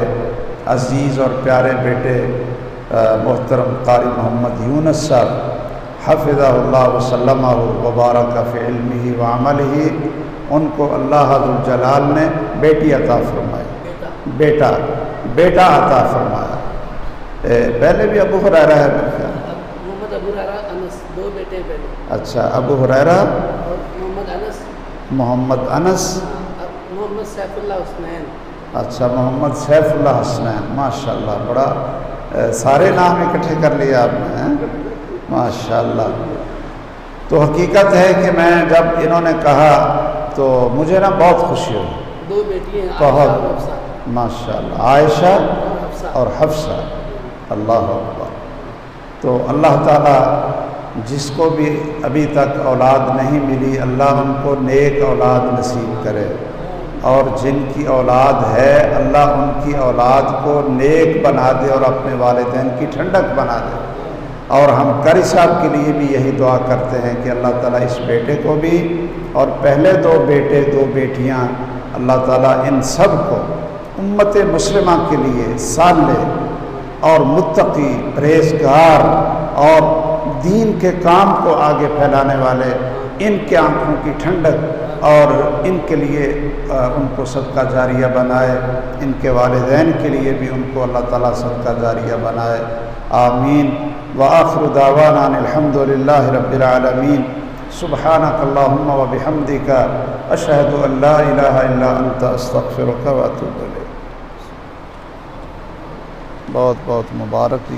[SPEAKER 1] عزیز اور پیارے بیٹے محترم قاری محمد یونس صاحب حفظہ اللہ وسلمہ وبارک فی علمہ وعملہ، ان کو اللہ جلال نے بیٹی عطا فرمائی، بیٹا عطا فرمایا۔ پہلے بھی ابو ہریرہ ہے میرے خیال،
[SPEAKER 2] محمد ابو ہریرہ انس، دو بیٹے پہلے۔
[SPEAKER 1] اچھا، ابو ہریرہ
[SPEAKER 2] اور محمد انس، محمد سیف اللہ حسنین۔
[SPEAKER 1] اچھا، محمد سیف اللہ حسنین، ماشاءاللہ، بڑا سارے نام اکٹھے کر لیے آپ نے، ماشاءاللہ۔ تو حقیقت ہے کہ میں جب انہوں نے کہا تو مجھے نا بہت خوشی ہوئی،
[SPEAKER 2] دو بیٹی ہیں،
[SPEAKER 1] بہت، ماشاءاللہ، عائشہ اور حفصہ، اللہ اکبر۔ تو اللہ تعالیٰ جس کو بھی ابھی تک اولاد نہیں ملی، اللہ ان کو نیک اولاد نصیب کرے، اور جن کی اولاد ہے اللہ ان کی اولاد کو نیک بنا دے اور اپنے والدین کی ٹھنڈک بنا دے۔ اور ہم قاری صاحب کے لیے بھی یہی دعا کرتے ہیں کہ اللہ تعالیٰ اس بیٹے کو بھی اور پہلے دو بیٹے دو بیٹیاں، اللہ تعالیٰ ان سب کو امت مسلمہ کے لیے صالح اور متقی، پرہیزگار اور دین کے کام کو آگے پھیلانے والے، ان کے آنکھوں کی ٹھنڈک اور ان کے لیے ان کو صدقہ جاریہ بنائے، ان کے والدین کے لیے بھی ان کو اللہ تعالیٰ صدقہ جاریہ بنائے، آمین۔ وآخر دعوانا الحمد للہ رب العالمین۔ سبحانک اللہم وبحمدک، اشہد ان لا الہ الا انت، استغفرک واتوب الیک۔ بہت بہت مبارک۔